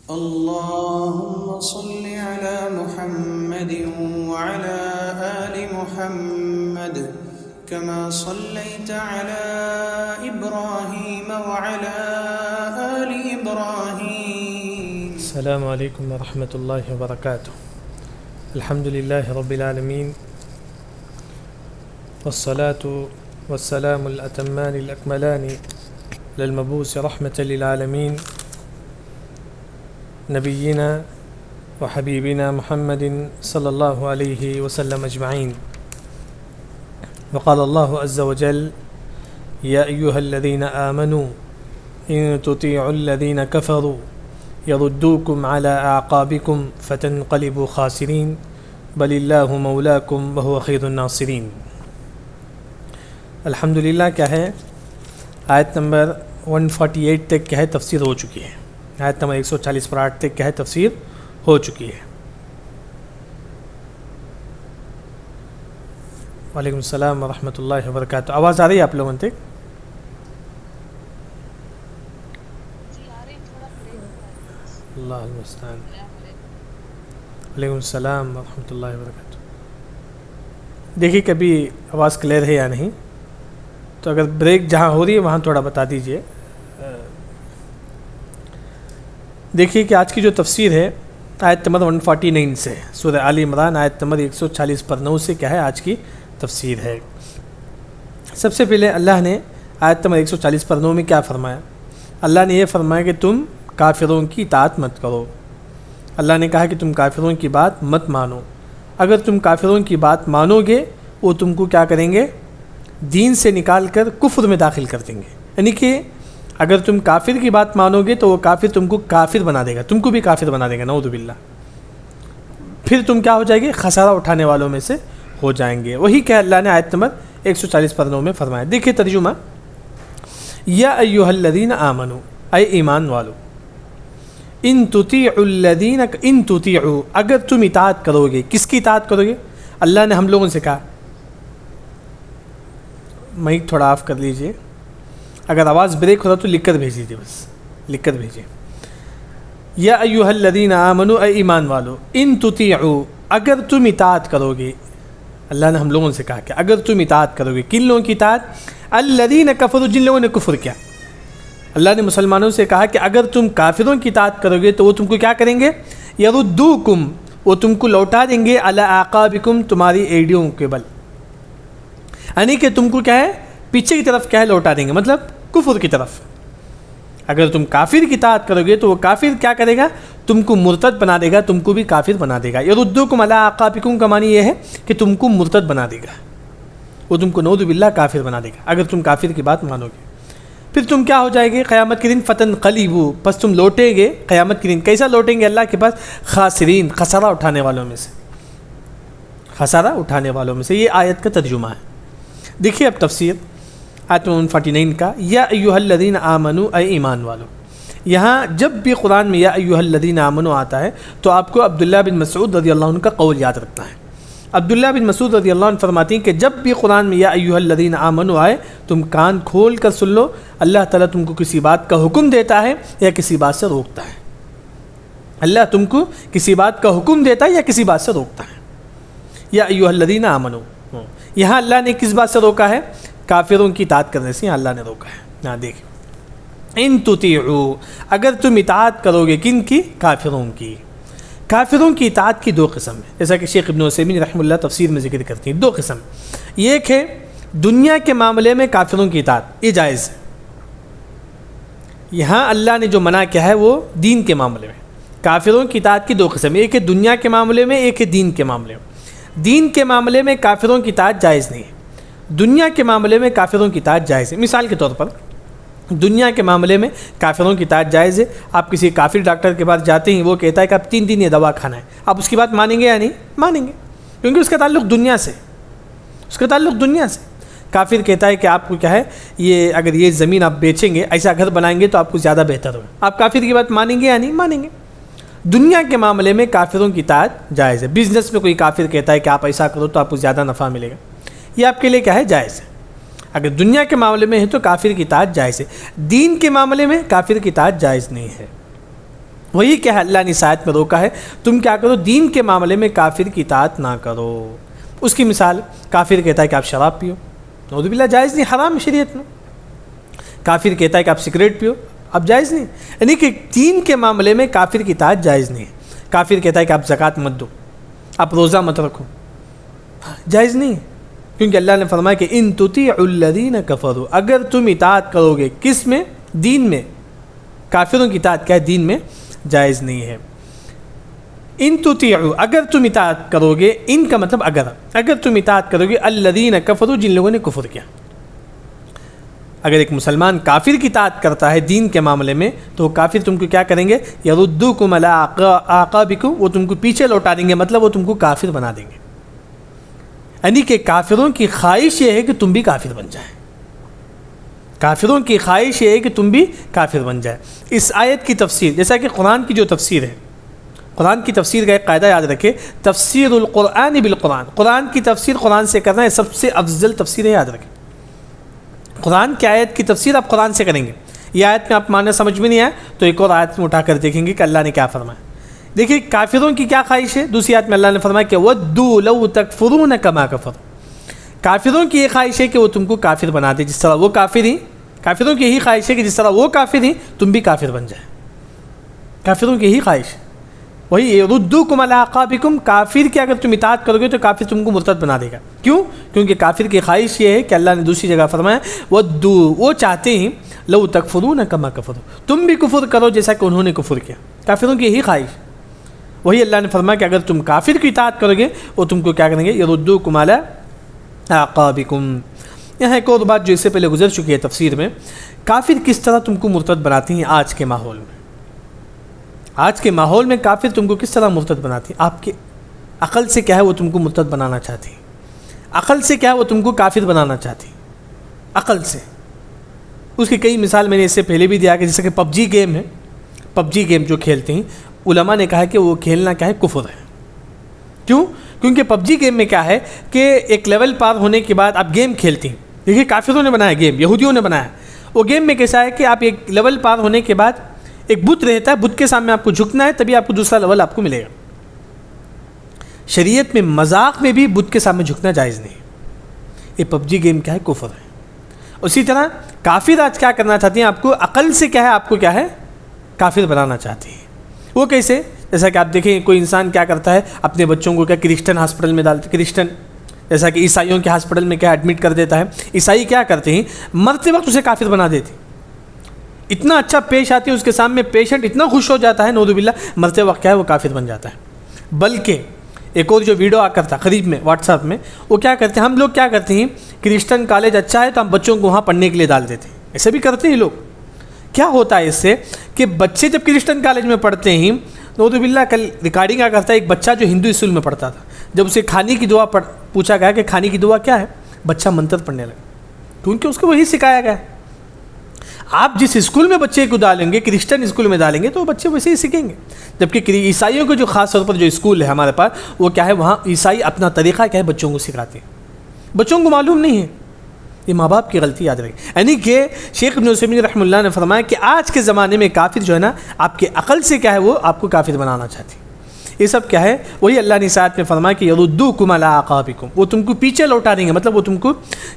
اللهم صل على محمد وعلى آل محمد كما صليت على إبراهيم وعلى آل إبراهيم. السلام علیکم ورحمۃ اللہ وبرکاتہ. الحمد للہ رب العالمین والصلاة والسلام الأتمان الأكملان للمبعوث رحمة للعالمین نبینا وحبیبنا محمد صلی اللہ علیہ وسلم اجمعین. وقال اللہ عز وجل یا ایہا الذین آمنوا ان تطیعوا الذین کفروا یردوکم علی اعقابکم فتنقلبوا خاسرین بل اللہ مولاکم وہو خیر الناصرین. الحمدللہ کیا ہے آیت نمبر 148 تک کیا ہے تفسیر ہو چکی ہے. آیت نمبر 140 پر 8 تک کیا ہے تفسیر ہو چکی ہے. وعلیکم السلام ورحمۃ اللہ وبرکاتہ. آواز آ رہی ہے آپ لوگوں تک؟ اللہ المستعان. وعلیکم السلام ورحمۃ اللہ وبرکاتہ. دیکھیے کبھی آواز کلیئر ہے یا نہیں، تو اگر بریک جہاں ہو رہی ہے وہاں تھوڑا بتا دیجئے. دیکھیے کہ آج کی جو تفسیر ہے آیت نمبر 149 سے، سورہ آل عمران آیت نمبر 140 پر 9 سے کیا ہے آج کی تفسیر ہے. سب سے پہلے اللہ نے آیت نمبر 140 پر 9 میں کیا فرمایا؟ اللہ نے یہ فرمایا کہ تم کافروں کی اطاعت مت کرو. اللہ نے کہا کہ تم کافروں کی بات مت مانو. اگر تم کافروں کی بات مانو گے وہ تم کو کیا کریں گے؟ دین سے نکال کر کفر میں داخل کر دیں گے. یعنی کہ اگر تم کافر کی بات مانو گے تو وہ کافر تم کو کافر بنا دے گا، تم کو بھی کافر بنا دے گا، نعوذ باللہ. پھر تم کیا ہو جائے گے؟ خسارہ اٹھانے والوں میں سے ہو جائیں گے. وہی کہ اللہ نے آیت نمبر 140 پر 9 میں فرمایا. دیکھیے ترجمہ، یا ایھا الذین آمنوا، اے ایمان والو، ان تطیعوا الذین، ان تطیعوا، اگر تم اطاعت کرو گے. کس کی اطاعت کرو گے؟ اللہ نے ہم لوگوں سے کہا. مائک تھوڑا آف کر لیجئے، اگر آواز بریک ہو رہا تو لکھ کر بھیج دیجیے، بس لکھ کر بھیجیے. یا ایھا الذین آمنوا، اے ایمان والو، ان تطیعوا، اگر تم اطاعت کرو گے. اللہ نے ہم لوگوں سے کہا کہ اگر تم اطاعت کرو گے. کن لوگوں کی اطاعت؟ الذین کفروا، جن لوگوں نے کفر کیا. اللہ نے مسلمانوں سے کہا کہ اگر تم کافروں کی اطاعت کرو گے تو وہ تم کو کیا کریں گے؟ یردوکم، وہ تم کو لوٹا دیں گے، علی اعقابکم، تمہاری ایڑیوں کے بل. یعنی کہ تم کو کیا ہے؟ پیچھے کی طرف کیا ہے؟ لوٹا دیں گے، مطلب کفر کی طرف. اگر تم کافر کی اطاعت کرو گے تو وہ کافر کیا کرے گا؟ تم کو مرتد بنا دے گا، تم کو بھی کافر بنا دے گا. یردوکم علی اعقابکم کا معنی یہ ہے کہ تم کو مرتد بنا دے گا، وہ تم کو نعوذ باللہ کافر بنا دے گا اگر تم کافر کی بات مانو گے. پھر تم کیا ہو جائے گے قیامت کے دن؟ فتنقلبوا، پس تم لوٹیں گے قیامت کے دن. کیسا لوٹیں گے؟ اللہ کے پاس خاسرین، خسارہ اٹھانے والوں میں سے، خسارہ اٹھانے والوں میں سے. یہ آیت کا ترجمہ ہے. دیکھیے اب تفسیر آیت 149 کا، یا ایھا الذین آمنوا، اے ایمان والو. یہاں جب بھی قرآن میں یا ایھا الذین آمنوا آتا ہے تو آپ کو عبداللہ بن مسعود رضی اللہ عنہ کا قول یاد رکھنا ہے. عبداللہ بن مسعود رضی اللہ عنہ فرماتی ہیں کہ جب بھی قرآن میں یا ایھا الذین آمنوا آئے تم کان کھول کر سن لو، اللہ تعالیٰ تم کو کسی بات کا حکم دیتا ہے یا کسی بات سے روکتا ہے. اللہ تم کو کسی بات کا حکم دیتا ہے یا کسی بات سے روکتا ہے. یا ایھا الذین آمنوا، یہاں اللہ نے کس بات سے روکا ہے؟ کافروں کی اطاعت کرنے سے اللہ نے روکا ہے. ہاں دیکھیں، ان تطیعوا، اگر تم اطاعت کرو گے. کن کی؟ کافروں کی. کافروں کی اطاعت کی دو قسم ہے، جیسا کہ شیخ ابن عثیمین رحمہ اللہ تفسیر میں ذکر کرتے ہیں. دو قسم، ایک ہے دنیا کے معاملے میں کافروں کی اطاعت، یہ جائز ہے. یہاں اللہ نے جو منع کیا ہے وہ دین کے معاملے میں. کافروں کی اطاعت کی دو قسم، ایک ہے دنیا کے معاملے میں، ایک ہے دین کے معاملے میں. دین کے معاملے میں کافروں کی اطاعت جائز نہیں ہے، دنیا کے معاملے میں کافروں کی اطاعت جائز ہے. مثال کے طور پر دنیا کے معاملے میں کافروں کی اطاعت جائز ہے. آپ کسی کافر ڈاکٹر کے پاس جاتے ہیں، وہ کہتا ہے کہ آپ 3 دن یہ دوا کھانا ہے، آپ اس کی بات مانیں گے یا نہیں؟ مانیں گے، کیونکہ اس کا تعلق دنیا سے، اس کا تعلق دنیا سے. کافر کہتا ہے کہ آپ کو کیا ہے، یہ اگر یہ زمین آپ بیچیں گے، ایسا گھر بنائیں گے تو آپ کو زیادہ بہتر ہوگا. آپ کافر کی بات مانیں گے یا نہیں؟ مانیں گے. دنیا کے معاملے میں کافروں کی اطاعت جائز ہے. بزنس میں کوئی کافر کہتا ہے کہ آپ ایسا کرو تو آپ کو زیادہ نفع ملے گا، یہ آپ کے لیے کیا ہے؟ جائز ہے. اگر دنیا کے معاملے میں ہے تو کافر کی اطاعت جائز ہے. دین کے معاملے میں کافر کی اطاعت جائز نہیں ہے. وہی کیا ہے اللہ نے اس آیت میں روکا ہے، تم کیا کرو، دین کے معاملے میں کافر کی اطاعت نہ کرو۔ اس کی مثال، کافر کہتا ہے کہ آپ شراب پیو، نعوذ باللہ جائز نہیں، حرام ہے شریعت میں۔ کافر کہتا ہے کہ آپ سگریٹ پیو، اب جائز نہیں، یعنی کہ دین کے معاملے میں کافر کی اطاعت جائز نہیں ہے۔ کافر کہتا ہے کہ آپ زکوٰۃ مت دو، آپ روزہ مت رکھو، جائز نہیں ہے، کیونکہ اللہ نے فرمایا کہ ان تطیعوا الذین کفروا، اگر تم اطاعت کرو گے، کس میں؟ دین میں۔ کافروں کی اطاعت کیا ہے؟ دین میں جائز نہیں ہے۔ ان تطیعوا، اگر تم اطاعت کرو گے، ان کا مطلب اگر تم اطاعت کرو گے الذین کفروا، جن لوگوں نے کفر کیا۔ اگر ایک مسلمان کافر کی اطاعت کرتا ہے دین کے معاملے میں، تو کافر تم کو کیا کریں گے؟ یردوکم علی اعقابکم، وہ تم کو پیچھے لوٹا دیں گے، مطلب وہ تم کو کافر بنا دیں گے۔ یعنی کہ کافروں کی خواہش یہ ہے کہ تم بھی کافر بن جائیں، کافروں کی خواہش یہ ہے کہ تم بھی کافر بن جائے۔ اس آیت کی تفسیر، جیسا کہ قرآن کی جو تفسیر ہے، قرآن کی تفسیر کا ایک قاعدہ یاد رکھے، تفسیر القرآن بالقرآن، قرآن کی تفسیر قرآن سے کرنا ہے سب سے افضل تفسیر ہے، یاد رکھیں۔ قرآن کی آیت کی تفسیر آپ قرآن سے کریں گے، یہ آیت میں آپ معنی سمجھ میں نہیں آئے تو ایک اور آیت میں اٹھا کر دیکھیں گے کہ اللہ نے کیا فرمایا۔ دیکھیے کافروں کی کیا خواہش ہے، دوسری آیت میں اللہ نے فرمایا کہ وَدُّوا لَوْ تَكْفُرُونَ كَمَا كَفَرُوا، کافروں کی یہ خواہش ہے کہ وہ تم کو کافر بنا دے جس طرح وہ کافر ہیں۔ کافروں کی یہی خواہش ہے کہ جس طرح وہ کافر ہیں تم بھی کافر بن جائے، کافروں کی یہی خواہش ہے۔ وہی یردوکم علی اعقابکم، کافر کی اگر تم اطاعت کرو گے تو کافر تم کو مرتد بنا دے گا۔ کیوں؟ کیونکہ کافر کی خواہش یہ ہے کہ اللہ نے دوسری جگہ فرمایا وَدُّوا، وہ چاہتے ہیں لَوْ تَكْفُرُونَ كَمَا كَفَرُوا، تم بھی کفر کرو جیسا کہ انہوں نے کفر کیا، کافروں کی یہی خواہش۔ وہی اللہ نے فرمایا کہ اگر تم کافر کی اطاعت کرو گے وہ تم کو کیا کریں گے؟ یردوکم علی اعقابکم۔ یہاں ایک اور بات جو اس سے پہلے گزر چکی ہے تفسیر میں، کافر کس طرح تم کو مرتد بناتی ہیں آج کے ماحول میں۔ آج کے ماحول میں کافر تم کو کس طرح مرتد بناتی ہیں؟ آپ کے عقل سے کیا ہے وہ تم کو مرتد بنانا چاہتی ہیں، عقل سے کیا ہے وہ تم کو کافر بنانا چاہتی ہیں، عقل سے۔ اس کی کئی مثال میں نے اس سے پہلے بھی دیا کہ جیسے کہ پب جی گیم ہے، پب جی گیم جو کھیلتے ہیں، علماء نے کہا ہے کہ وہ کھیلنا کیا ہے؟ کفر ہے۔ کیوں؟ کیونکہ پب جی گیم میں کیا ہے کہ ایک لیول پار ہونے کے بعد آپ گیم کھیلتے ہیں، دیکھیے کافروں نے بنایا گیم، یہودیوں نے بنایا، وہ گیم میں کیسا ہے کہ آپ ایک لیول پار ہونے کے بعد ایک بت رہتا ہے، بت کے سامنے آپ کو جھکنا ہے تبھی آپ کو دوسرا لیول آپ کو ملے گا۔ شریعت میں مذاق میں بھی بت کے سامنے جھکنا جائز نہیں ہے۔ یہ پب جی گیم کیا ہے؟ کفر ہے۔ اسی طرح کافر آج کیا کرنا چاہتی ہیں؟ آپ کو عقل سے کیا ہے؟ آپ کو کیا ہے؟ کافر بنانا چاہتی ہیں۔ وہ کیسے؟ جیسا کہ آپ دیکھیں کوئی انسان کیا کرتا ہے، اپنے بچوں کو کیا کرسچن ہاسپٹل میں ڈالتے، کرسچن جیسا کہ عیسائیوں کے ہاسپٹل میں کیا ایڈمٹ کر دیتا ہے۔ عیسائی کیا کرتے ہیں؟ مرتے وقت اسے کافر بنا دیتے، اتنا اچھا پیش آتی ہے اس کے سامنے، پیشنٹ اتنا خوش ہو جاتا ہے، نعوذ باللہ مرتے وقت کیا ہے وہ کافر بن جاتا ہے۔ بلکہ ایک اور جو ویڈیو آ کر تھا قریب میں واٹس ایپ میں، وہ کیا کرتے ہیں، ہم لوگ کیا کرتے ہیں، کرسچن کالج اچھا ہے تو ہم بچوں کو وہاں پڑھنے کے لیے ڈال دیتے ہیں، ایسے بھی کرتے ہیں لوگ۔ کیا ہوتا ہے اس سے کہ بچے جب کرسچن کالج میں پڑھتے ہیں، نعوذ باللہ کل ریکارڈنگ آ کرتا ہے ایک بچہ جو ہندو اسکول میں پڑھتا تھا، جب اسے کھانے کی دعا پوچھا گیا کہ کھانے کی دعا کیا ہے، بچہ منتر پڑھنے لگا، کیونکہ اس کو وہی سکھایا گیا ہے۔ آپ جس اسکول میں بچے کو ڈالیں گے، کرسچن اسکول میں ڈالیں گے تو بچے ویسے ہی سیکھیں گے۔ جبکہ عیسائیوں کے جو خاص طور پر جو اسکول ہے ہمارے پاس، وہ کیا ہے، وہاں عیسائی اپنا طریقہ کیا ہے بچوں کو سکھاتے ہیں، بچوں کو معلوم نہیں ہے۔ یہ ماں باپ کی غلطی یاد رکھیں۔ یعنی کہ شیخ ابن عثیمین رحمہ اللہ نے فرمایا کہ آج کے زمانے میں کافر جو ہے نا، آپ کے عقل سے کیا ہے وہ آپ کو کافر بنانا چاہتی ہے۔ یہ سب کیا ہے، وہی اللہ نے اس آیت میں فرمایا کہ یردوکم علی اعقابکم، وہ تم کو پیچھے لوٹا دیں گے، مطلب وہ تم کو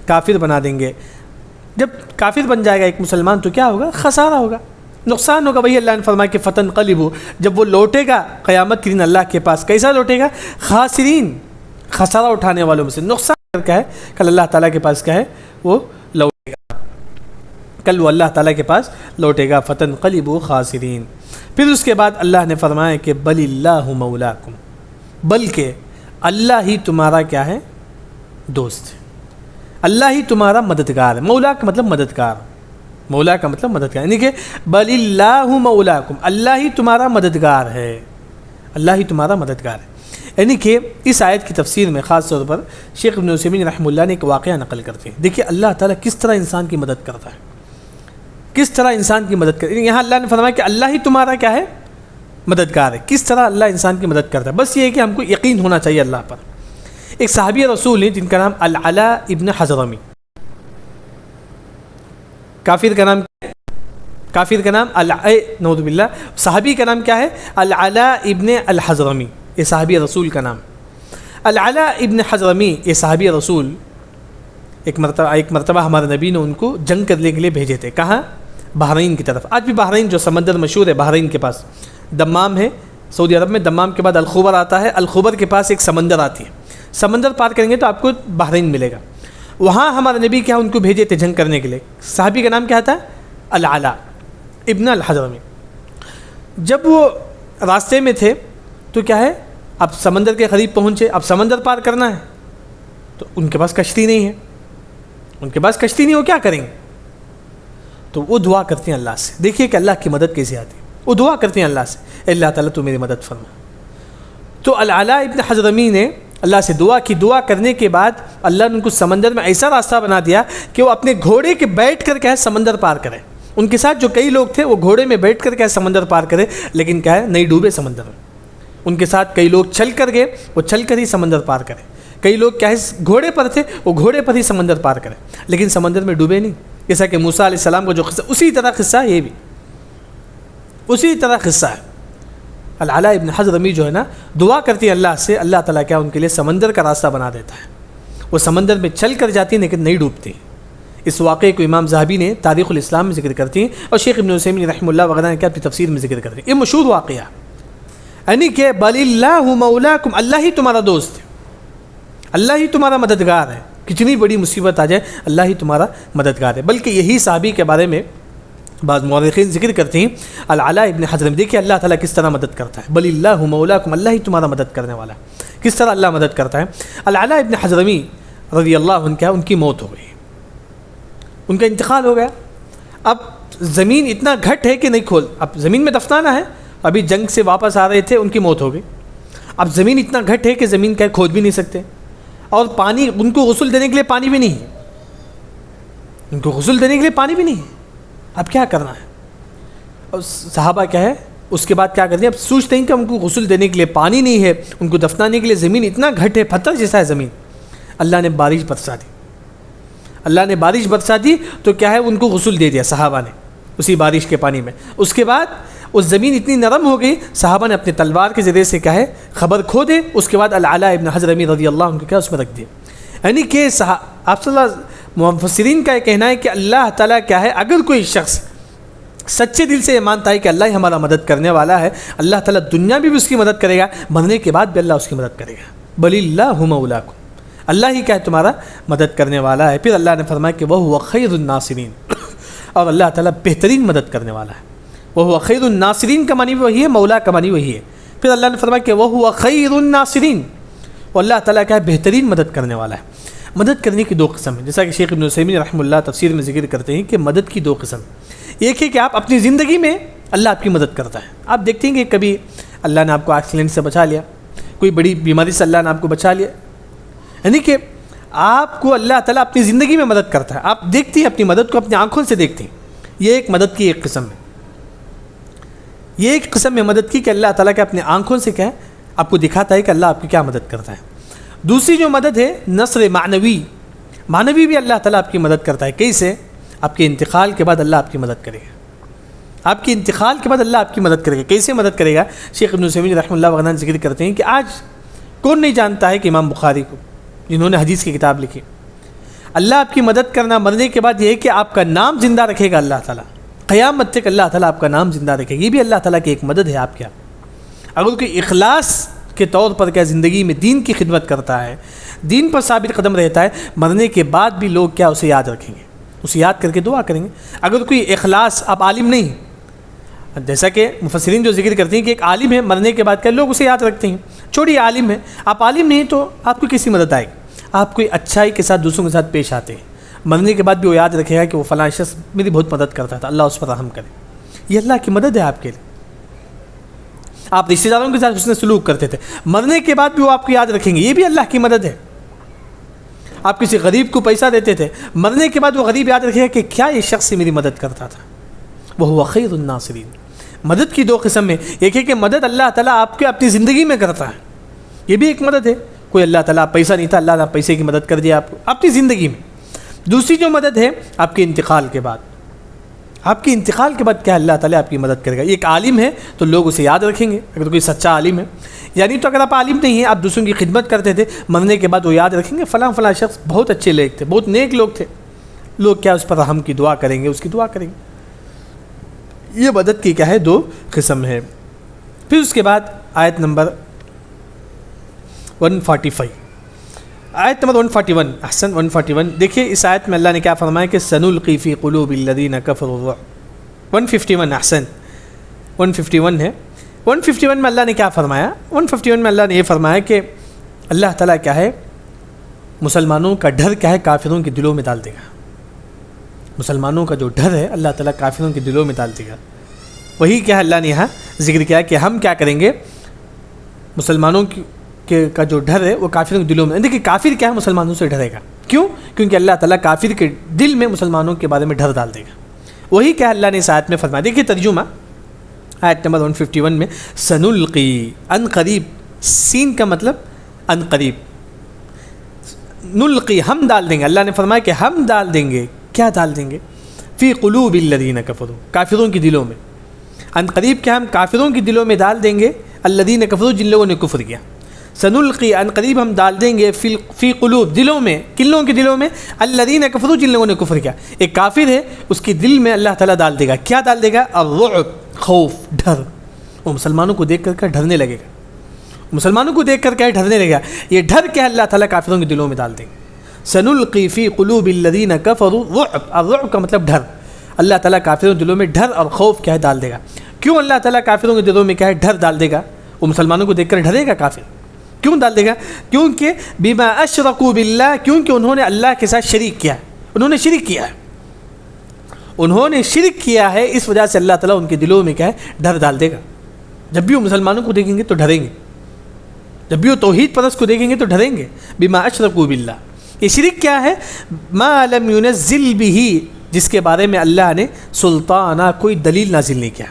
کافر بنا دیں گے۔ جب کافر بن جائے گا ایک مسلمان تو کیا ہوگا؟ خسارہ ہوگا، نقصان ہوگا۔ وہی اللہ نے فرمایا کہ فتنقلبوا، جب وہ لوٹے گا قیامت کے دن اللہ کے پاس، کیسا لوٹے گا؟ خاسرین، خسارہ اٹھانے والوں میں سے، نقصان کیا ہے، کل اللہ تعالیٰ کے پاس کیا ہے وہ لوٹے گا، کل وہ اللہ تعالیٰ کے پاس لوٹے گا۔ فتنقلبوا خاسرین۔ پھر اس کے بعد اللہ نے فرمایا کہ بل اللہ مولاکم، بلکہ اللہ ہی تمہارا کیا ہے؟ دوست ہے، اللہ ہی تمہارا مددگار ہے۔ مولا کا مطلب مددگار، مولا کا مطلب مددگار، یعنی کہ بل اللہ مولاکم، اللہ ہی تمہارا مددگار ہے، اللہ ہی تمہارا مددگار ہے۔ یعنی کہ اس آیت کی تفسیر میں خاص طور پر شیخ ابن عثیمین رحمہ اللہ نے ایک واقعہ نقل کرتے ہیں۔ دیکھیے اللہ تعالیٰ کس طرح انسان کی مدد کرتا ہے، کس طرح انسان کی مدد کرتا ہے۔ یہاں اللہ نے فرمایا کہ اللہ ہی تمہارا کیا ہے؟ مددگار ہے۔ کس طرح اللہ انسان کی مدد کرتا ہے، بس یہ ہے کہ ہم کو یقین ہونا چاہیے اللہ پر۔ ایک صحابی رسول ہیں جن کا نام العلا ابن حضرمی، کافر کا نام کافر کا نام نعوذ باللہ، صحابی کا نام کیا ہے؟ العلاء ابن الحضرمی، یہ صحابی رسول کا نام۔ العلاء ابن حضرمی یہ صحابی رسول، ایک مرتبہ ہمارے نبی نے ان کو جنگ کرنے کے لیے بھیجے تھے۔ کہاں؟ بحرین کی طرف۔ آج بھی بحرین جو سمندر مشہور ہے، بحرین کے پاس دمام ہے، سعودی عرب میں دمام کے بعد الخبر آتا ہے، الخبر کے پاس ایک سمندر آتی ہے، سمندر پار کریں گے تو آپ کو بحرین ملے گا۔ وہاں ہمارے نبی کیا ان کو بھیجے تھے جنگ کرنے کے لیے۔ صحابی کا نام کیا تھا؟ العلاء ابن الحضرمی۔ جب وہ راستے میں تھے تو کیا ہے، اب سمندر کے قریب پہنچے، اب سمندر پار کرنا ہے تو ان کے پاس کشتی نہیں ہے، ان کے پاس کشتی نہیں، وہ کیا کریں گے؟ تو وہ دعا کرتے ہیں اللہ سے۔ دیکھیے کہ اللہ کی مدد کیسے آتی ہے، وہ دعا کرتے ہیں اللہ سے، اللہ تعالیٰ تو میری مدد فرما۔ تو العلاء ابن حضرمی نے اللہ سے دعا کی، دعا کرنے کے بعد اللہ نے ان کو سمندر میں ایسا راستہ بنا دیا کہ وہ اپنے گھوڑے کے بیٹھ کر کیا سمندر پار کریں۔ ان کے ساتھ جو کئی لوگ تھے وہ گھوڑے میں بیٹھ کر کیا سمندر پار کرے، لیکن کیا ہے نہیں ڈوبے سمندر میں۔ ان کے ساتھ کئی لوگ چل کر گئے، وہ چل کر ہی سمندر پار کرے۔ کئی لوگ کیا ہے گھوڑے پر تھے، وہ گھوڑے پر ہی سمندر پار کرے، لیکن سمندر میں ڈوبے نہیں۔ جیسا کہ موسیٰ علیہ السلام کا جو قصہ، اسی طرح قصہ ہے، یہ بھی اسی طرح قصہ ہے۔ العلاء ابن حضرمی جو ہے نا، دعا کرتی ہے اللہ سے، اللہ تعالیٰ کیا ان کے لیے سمندر کا راستہ بنا دیتا ہے۔ وہ سمندر میں چل کر جاتی ہیں لیکن نہیں ڈوبتی۔ اس واقعے کو امام ذہبی نے تاریخ الاسلام میں ذکر کرتی ہیں، اور شیخ ابن عثیمین رحمہ اللہ وغیرہ نے کیا اپنی تفسیر میں ذکر کرتے ہیں۔ یہ مشہور واقعہ یعنی کہ بل اللہ مولاکم، اللہ ہی تمہارا دوست ہے، اللہ ہی تمہارا مددگار ہے، کتنی بڑی مصیبت آ جائے اللہ ہی تمہارا مددگار ہے۔ بلکہ یہی صحابی کے بارے میں بعض مورخین ذکر کرتے ہیں، العلاء ابن حضرمی، دیکھیے اللہ تعالیٰ کس طرح مدد کرتا ہے، بل اللہ مولاکم، اللہ ہی تمہارا مدد کرنے والا ہے، کس طرح اللہ مدد کرتا ہے۔ العلاء ابن حضرمی رضی اللہ عنہ، کیا ان کی موت ہو گئی، ان کا انتقال ہو گیا۔ اب زمین اتنا گھٹ ہے کہ نہیں کھول، اب زمین میں دفنانا ہے، ابھی جنگ سے واپس آ رہے تھے، ان کی موت ہو گئی۔ اب زمین اتنا گھٹ ہے کہ زمین کا کھود بھی نہیں سکتے، اور پانی، ان کو غسل دینے کے لیے پانی بھی نہیں ہے، ان کو غسل دینے کے لیے پانی بھی نہیں ہے، اب کیا کرنا ہے؟ اور صحابہ کیا ہے اس کے بعد کیا کرتے ہیں، اب سوچتے ہیں کہ ان کو غسل دینے کے لیے پانی نہیں ہے، ان کو دفنانے کے لیے زمین اتنا گھٹ ہے، پتھر جیسا ہے زمین۔ اللہ نے بارش برسا دی، اللہ نے بارش برسا دی تو کیا ہے ان کو غسل دے دیا صحابہ نے اسی بارش کے پانی میں۔ اس کے بعد اس زمین اتنی نرم ہو گئی، صحابہ نے اپنے تلوار کے ذریعے سے کیا ہے خبر کھو دے، اس کے بعد العلاء ابن حضرمی رضی اللہ عنہ کیا اس میں رکھ دیا۔ یعنی کہ آپ صلی اللہ مفسرین کا یہ کہنا ہے کہ اللہ تعالیٰ کیا ہے، اگر کوئی شخص سچے دل سے یہ مانتا ہے کہ اللہ ہی ہمارا مدد کرنے والا ہے، اللہ تعالیٰ دنیا میں بھی اس کی مدد کرے گا، مرنے کے بعد بھی اللہ اس کی مدد کرے گا۔ بل اللہ مولاکم، اللہ ہی کیا ہے تمہارا مدد کرنے والا ہے۔ پھر اللہ نے فرمایا کہ وہ خیر الناصرین، اور اللہ تعالیٰ بہترین مدد کرنے والا ہے۔ وہ خیر الناصرین کا معنی وہی ہے، مولا کا معنی وہی ہے۔ پھر اللہ نے فرمایا کہ وہ خیر الناصرین، اور اللہ تعالیٰ کیا ہے بہترین مدد کرنے والا ہے۔ مدد کرنے کی دو قسم ہیں، جیسا کہ شیخ ابن عثیمین رحمہ اللہ تفسیر میں ذکر کرتے ہیں کہ مدد کی دو قسم، ایک ہے کہ آپ اپنی زندگی میں اللہ آپ کی مدد کرتا ہے۔ آپ دیکھتے ہیں کہ کبھی اللہ نے آپ کو ایکسیڈنٹ سے بچا لیا، کوئی بڑی بیماری سے اللہ نے آپ کو بچا لیا، یعنی کہ آپ کو اللہ تعالیٰ اپنی زندگی میں مدد کرتا ہے، آپ دیکھتے ہیں اپنی مدد کو اپنی آنکھوں سے دیکھتے ہیں۔ یہ ایک مدد کی ایک قسم ہے، یہ ایک قسم ہے مدد کی کہ اللہ تعالیٰ کے اپنے آنکھوں سے کیا ہے آپ کو دکھاتا ہے کہ اللہ آپ کی کیا مدد کرتا ہے۔ دوسری جو مدد ہے نصر معنوی، معنوی بھی اللہ تعالیٰ آپ کی مدد کرتا ہے۔ کیسے؟ آپ کے انتقال کے بعد اللہ آپ کی مدد کرے گا، آپ کے انتقال کے بعد اللہ آپ کی مدد کرے گا۔ کیسے مدد کرے گا؟ شیخ ابن عثیمین رحمہ اللہ وغیرہ ذکر کرتے ہیں کہ آج کون نہیں جانتا ہے کہ امام بخاری کو، جنہوں نے حدیث کی کتاب لکھی، اللہ آپ کی مدد کرنا مرنے کے بعد یہ ہے کہ آپ کا نام زندہ رکھے گا اللہ تعالیٰ، قیامت تک اللہ تعالیٰ آپ کا نام زندہ رکھے گا۔ یہ بھی اللہ تعالیٰ کی ایک مدد ہے آپ کیا، اگر کوئی اخلاص کے طور پر کیا زندگی میں دین کی خدمت کرتا ہے، دین پر ثابت قدم رہتا ہے، مرنے کے بعد بھی لوگ کیا اسے یاد رکھیں گے، اسے یاد کر کے دعا کریں گے۔ اگر کوئی اخلاص، آپ عالم نہیں، جیسا کہ مفسرین جو ذکر کرتے ہیں کہ ایک عالم ہے، مرنے کے بعد کیا لوگ اسے یاد رکھتے ہیں، چھوڑیے عالم ہے، آپ عالم نہیں تو آپ کو کیسی مدد آئے گی؟ آپ کوئی اچھائی کے ساتھ دوسروں کے ساتھ پیش آتے ہیں، مرنے کے بعد بھی وہ یاد رکھے گا کہ وہ فلاں شخص میری بہت مدد کرتا تھا، اللہ اس پر رحم کرے۔ یہ اللہ کی مدد ہے آپ کے لیے۔ آپ رشتہ داروں کے ساتھ حسن سلوک کرتے تھے، مرنے کے بعد بھی وہ آپ کو یاد رکھیں گے، یہ بھی اللہ کی مدد ہے۔ آپ کسی غریب کو پیسہ دیتے تھے، مرنے کے بعد وہ غریب یاد رکھے گا کہ کیا یہ شخص سے میری مدد کرتا تھا۔ وہ خیر الناصرین۔ مدد کی دو قسم ہے، ایک ہے کہ مدد اللہ تعالیٰ آپ کے اپنی زندگی میں کرتا ہے، یہ بھی ایک مدد ہے۔ کوئی اللہ تعالیٰ پیسہ نہیں تھا، اللہ نے پیسے کی مدد کر دیا آپ کو اپنی زندگی میں۔ دوسری جو مدد ہے آپ کے انتقال کے بعد، آپ کے انتقال کے بعد کیا اللہ تعالیٰ آپ کی مدد کرے گا. ایک عالم ہے تو لوگ اسے یاد رکھیں گے اگر کوئی سچا عالم ہے. یعنی تو اگر آپ عالم نہیں ہیں, آپ دوسروں کی خدمت کرتے تھے, مرنے کے بعد وہ یاد رکھیں گے فلاں فلاں شخص بہت اچھے لوگ تھے, بہت نیک لوگ تھے. لوگ کیا اس پر رحم کی دعا کریں گے, اس کی دعا کریں گے. یہ مدد کی کیا ہے 2 قسم ہے. پھر اس کے بعد آیت نمبر 145, آیت نمبر 141, احسن 141. دیکھیے اس آیت میں اللہ نے کیا فرمایا کہ سنلقی فی قلوب الذین کفروا الرعب. 151, احسن 151 ہے. 151 میں اللہ نے کیا فرمایا؟ 151 میں اللہ نے یہ فرمایا کہ اللہ تعالیٰ کیا ہے مسلمانوں کا ڈر کیا ہے کافروں کے دلوں میں ڈال دے گا. مسلمانوں کا جو ڈر ہے اللہ تعالیٰ کافروں کے دلوں میں ڈال دے گا. وہی کیا ہے اللہ نے یہاں ذکر کیا کہ ہم کیا کریں گے, مسلمانوں کا جو ڈر ہے وہ کافروں کے دلوں میں. دیکھیے کافر کیا ہے مسلمانوں سے ڈرے گا, کیوں؟ کیونکہ اللہ تعالیٰ کافر کے دل میں مسلمانوں کے بارے میں ڈر ڈال دے گا. وہی کیا اللہ نے اس آیت میں فرمایا. دیکھیے ترجمہ آیت نمبر 151 میں سنلقی ان قریب, سین کا مطلب ان قریب, نلقی ہم ڈال دیں گے. اللہ نے فرمایا کہ ہم ڈال دیں گے. کیا ڈال دیں گے؟ فی قلوب الذین کفروا, کافروں کی دلوں میں. ان قریب کیا ہم کافروں کی دلوں میں ڈال دیں گے, الذین کفروا جن لوگوں نے کفر کیا. سنلقی ان قریب ہم ڈال دیں گے فی قلوب دلوں میں, کن لوگوں کے دلوں میں؟ الذین کفروا جن لوگوں نے کفر کیا. ایک کافر ہے اس کے دل میں اللہ تعالیٰ ڈال دے گا. کیا ڈال دے گا؟ الرعب, خوف, ڈر. وہ مسلمانوں کو دیکھ کر ڈرنے لگے گا. مسلمانوں کو دیکھ کر کیا ڈرنے لگے گا. یہ ڈر کیا اللہ تعالیٰ کافروں کے دلوں میں ڈال دیں گے. سنلقی فی قلوب الذین کفروا الرعب, الرعب کا مطلب ڈر. اللہ تعالیٰ کافروں کے دلوں میں ڈر اور خوف کیا ہے ڈال دے گا. کیوں اللہ تعالیٰ کافروں کے دلوں میں کیا ہے ڈر ڈال دے گا؟ وہ مسلمانوں کو دیکھ کر ڈرے گا کافر. کیوں ڈال دے گا؟ کیونکہ بما اشرکوا باللہ, کیونکہ انہوں نے اللہ کے ساتھ شریک کیا ہے. انہوں نے شرک کیا ہے, انہوں نے شرک کیا ہے, اس وجہ سے اللہ تعالیٰ ان کے دلوں میں کیا ہے ڈر ڈال دے گا. جب بھی وہ مسلمانوں کو دیکھیں گے تو ڈریں گے, جب بھی وہ توحید پرست کو دیکھیں گے تو ڈریں گے. بما اشرکوا باللہ, یہ شرک کیا ہے؟ ما لم ينزل به, جس کے بارے میں اللہ نے سلطانہ کوئی دلیل نازل نہیں کیا,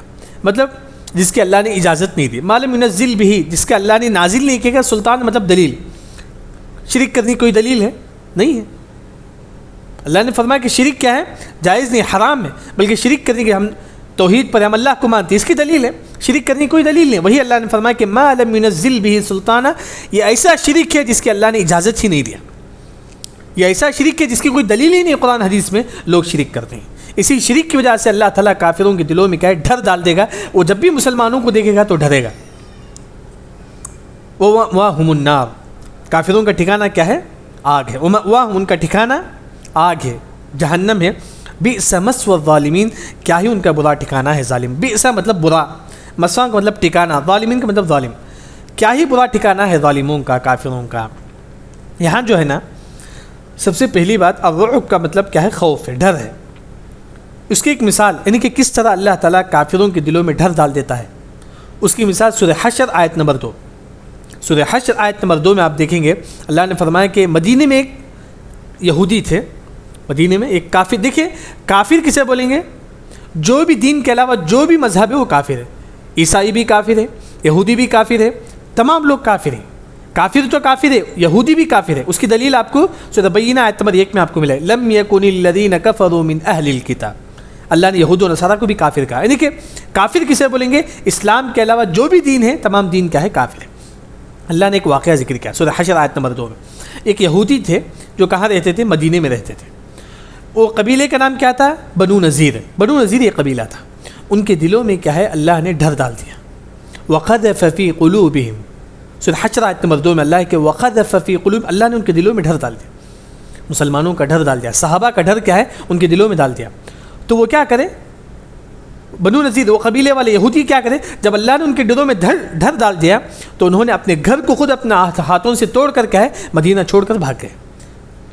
مطلب جس کے اللہ نے اجازت نہیں دی. ما لم ينزل به, جس کے اللہ نے نازل نہیں کیا. سلطان مطلب دلیل. شرک کرنے کی کوئی دلیل ہے نہیں ہے. اللہ نے فرمایا کہ شرک کیا ہے, جائز نہیں, حرام ہے, بلکہ شرک کرنے کے ہم توحید پر ہم اللہ کو مانتے ہیں, اس کی دلیل ہے. شرک کرنے کی کوئی دلیل نہیں. وہی اللہ نے فرمایا کہ ما لم ينزل به سلطانہ, یہ ایسا شرک ہے جس کے اللہ نے اجازت ہی نہیں دیا. یہ ایسا شرک ہے جس کی کوئی دلیل ہی نہیں قرآن حدیث میں, لوگ شرک کرتے ہیں. اسی شرک کی وجہ سے اللہ تعالیٰ کافروں کے دلوں میں کیا ہے ڈر ڈال دے گا. وہ جب بھی مسلمانوں کو دیکھے گا تو ڈرے گا. وَمَأْوَاهُمُ النَّارُ, کافروں کا ٹھکانہ کیا ہے؟ آگ ہے. وَمَأْوَاهُمُ, ان کا ٹھکانہ آگ ہے, جہنم ہے. بئس مثوى الظالمین, کیا ہی ان کا برا ٹھکانہ ہے ظالم. بئس مطلب برا, مثوى کا مطلب ٹھکانہ, ظالمین کا مطلب ظالم. کیا ہی برا ٹھکانہ ہے ظالموں کا, کافروں کا. یہاں جو ہے نا سب سے پہلی بات, الرعب کا مطلب کیا ہے؟ خوف ہے, ڈر ہے. اس کی ایک مثال, یعنی کہ کس طرح اللہ تعالیٰ کافروں کے دلوں میں ڈر ڈال دیتا ہے, اس کی مثال سورہ حشر آیت نمبر 2. سورہ حشر آیت نمبر 2 میں آپ دیکھیں گے اللہ نے فرمایا کہ مدینے میں ایک یہودی تھے, مدینے میں ایک کافر. دیکھیں کافر کسے بولیں گے؟ جو بھی دین کے علاوہ جو بھی مذہب ہے وہ کافر ہے. عیسائی بھی کافر ہے, یہودی بھی کافر ہے, تمام لوگ کافر ہیں. کافر تو کافر ہے, یہودی بھی کافر ہے. اس کی دلیل آپ کو سورہ بینہ آیت نمبر 1 میں آپ کو ملے. لم یکن الذین کفروا من اہل الکتاب, اللہ نے یہود و نصارہ کو بھی کافر کہا. یعنی کہ کافر کسے بولیں گے؟ اسلام کے علاوہ جو بھی دین ہے تمام دین کیا ہے کافر ہے. اللہ نے ایک واقعہ ذکر کیا سورہ حشر آیت نمبر 2 میں. ایک یہودی تھے جو کہاں رہتے تھے؟ مدینے میں رہتے تھے. وہ قبیلے کا نام کیا تھا؟ بنو نذیر. بنو نذیر یہ قبیلہ تھا. ان کے دلوں میں کیا ہے اللہ نے ڈر ڈال دیا. وقذف فی قلوبہم, سورہ حشر آیت نمبر 2 میں اللہ کہ وقذف فی قلوب, اللہ نے ان کے دلوں میں ڈر ڈال دیا. مسلمانوں کا ڈر ڈال دیا, صحابہ کا ڈر کیا ہے ان کے دلوں میں ڈال دیا. تو وہ کیا کرے؟ بنو نذیر وہ قبیلے والے یہودی کیا کرے؟ جب اللہ نے ان کے دلوں میں ڈر ڈال دیا تو انہوں نے اپنے گھر کو خود اپنے ہاتھوں سے توڑ کر کیا ہے مدینہ چھوڑ کر بھاگ گئے.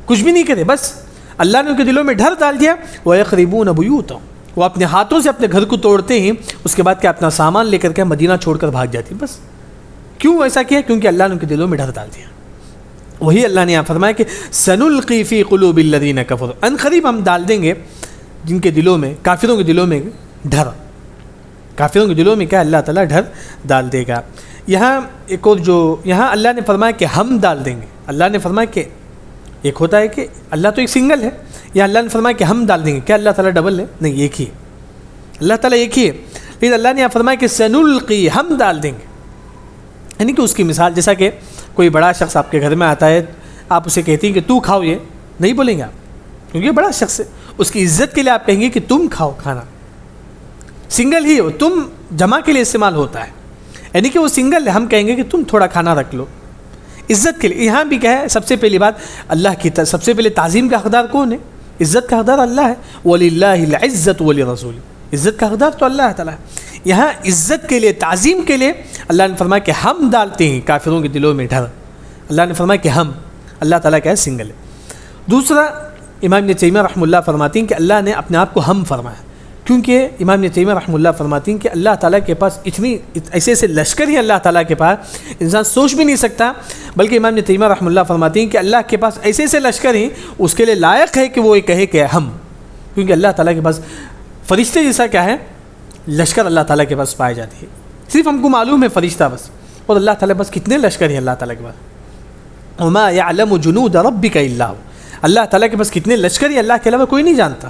کچھ بھی نہیں کرے, بس اللہ نے ان کے دلوں میں ڈر ڈال دیا. وَيَخْرِبُونَ بُيُوتَهُمْ, وہ اپنے ہاتھوں سے اپنے گھر کو توڑتے ہیں, اس کے بعد کیا اپنا سامان لے کر کے مدینہ چھوڑ کر بھاگ جاتی. بس کیوں ایسا کیا؟ کیونکہ اللہ نے ان کے دلوں میں ڈر ڈال دیا. وہی اللہ نے یہاں فرمایا کہ سنلقی فی قلوب الذین کفروا, ان قریب ہم ڈال دیں گے جن کے دلوں میں, کافروں کے دلوں میں ڈر. کافروں کے دلوں میں کیا اللہ تعالیٰ ڈر ڈال دے گا. یہاں ایک اور جو یہاں اللہ نے فرمایا کہ ہم ڈال دیں گے. اللہ نے فرمایا کہ ایک ہوتا ہے کہ اللہ تو ایک سنگل ہے, یا اللہ نے فرمایا کہ ہم ڈال دیں گے. کیا اللہ تعالیٰ ڈبل ہے؟ نہیں, ایک ہی. اللہ تعالیٰ ایک ہی ہے، لیکن اللہ نے یہاں فرمایا کہ سنلقی، ہم ڈال دیں گے، یعنی کہ اس کی مثال جیسا کہ کوئی بڑا شخص آپ کے گھر میں آتا ہے، آپ اسے کہتی ہیں کہ تو کھاؤ، یہ نہیں بولیں گے آپ، کیونکہ یہ بڑا شخص ہے، اس کی عزت کے لیے آپ کہیں گے کہ تم کھاؤ کھانا، سنگل ہی ہو، تم جمع کے لیے استعمال ہوتا ہے، یعنی کہ وہ سنگل ہے، ہم کہیں گے کہ تم تھوڑا کھانا رکھ لو عزت کے لیے۔ یہاں بھی کیا ہے، سب سے پہلی بات اللہ کی سب سے پہلے تعظیم کا حقدار کون ہے؟ عزت کا حقدار اللہ ہے، وَلِلَّهِ الْعِزَّةُ وَلِرَسُولِهِ، عزت کا حقدار تو اللہ تعالیٰ ہے۔ یہاں عزت کے لیے، تعظیم کے لیے اللہ نے فرمایا کہ ہم ڈالتے ہیں کافروں کے دلوں میں ڈر، اللہ نے فرمایا کہ ہم، اللہ تعالیٰ کیا ہے، سنگل ہے۔ دوسرا، امام ابن تیمیہ رحمہ اللہ فرماتے ہیں کہ اللہ نے اپنے آپ کو ہم فرمایا، کیونکہ امام ابن تیمیہ رحمہ اللہ فرماتے ہیں کہ اللہ تعالیٰ کے پاس اتنی ایسے لشکر ہی اللہ تعالیٰ کے پاس انسان سوچ بھی نہیں سکتا، بلکہ امام ابن تیمیہ رحمہ اللہ فرماتے ہیں کہ اللہ کے پاس ایسے لشکر ہی اس کے لیے لائق ہے کہ وہ یہ کہے کہ ہم، کیونکہ اللہ تعالیٰ کے پاس فرشتے جیسا کیا ہے لشکر اللہ تعالیٰ کے پاس پائے جاتی ہے۔ صرف ہم کو معلوم ہے فرشتہ بس، اور اللہ تعالیٰ کے پاس کتنے لشکر ہیں اللہ تعالیٰ کے پاس، وما يعلم جنود ربك الا هو، اللہ تعالیٰ کے پاس کتنے لشکر ہیں اللہ کے علاوہ کوئی نہیں جانتا،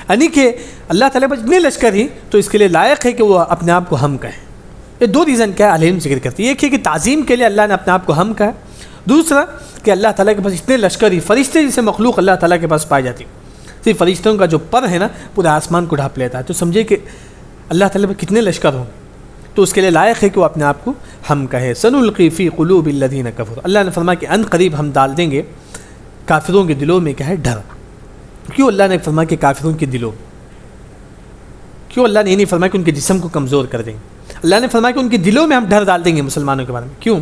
یعنی کہ اللہ تعالیٰ کے پاس اتنے لشکر ہی تو اس کے لیے لائق ہے کہ وہ اپنے آپ کو ہم کہے۔ یہ دو ریزن کیا ہے علم ذکر کرتی ہے، ایک ہے کہ تعظیم کے لیے اللہ نے اپنے آپ کو ہم کہا، دوسرا کہ اللہ تعالیٰ کے پاس اتنے لشکر ہی، فرشتے جیسے مخلوق اللہ تعالیٰ کے پاس پائی جاتی، صرف فرشتوں کا جو پر ہے نا پورے آسمان کو ڈھانپ لیتا ہے، تو سمجھے کہ اللہ تعالیٰ کے کتنے لشکر ہوں، تو اس کے لیے لائق ہے کہ وہ اپنے آپ کو ہم کہے۔ سنلقی فی قلوب الذین کفروا، اللہ نے فرمایا کہ ان قریب ہم ڈال دیں گے کافروں کے دلوں میں کیا ہے، ڈر۔ کیوں اللہ نے فرمایا کہ کافروں کے دلوں، کیوں اللہ نے یہ نہیں فرمایا کہ ان کے جسم کو کمزور کر دیں گے، اللہ نے فرمایا کہ ان کے دلوں میں ہم ڈر ڈال دیں گے مسلمانوں کے بارے میں۔ کیوں؟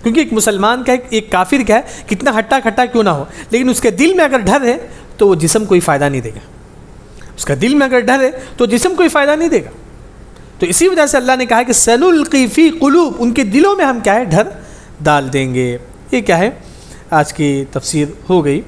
کیونکہ ایک مسلمان کا ایک کافر کا ہے کتنا ہٹا کھٹا کیوں نہ ہو، لیکن اس کے دل میں اگر ڈر ہے تو وہ جسم کوئی فائدہ نہیں دے گا، اس کا دل میں اگر ڈر ہے تو جسم کوئی فائدہ نہیں دے گا۔ تو اسی وجہ سے اللہ نے کہا کہ سنلقی فی قلوب، ان کے دلوں میں ہم کیا ہے، ڈر ڈال دیں گے۔ یہ کیا ہے، آج کی تفسیر ہو گئی۔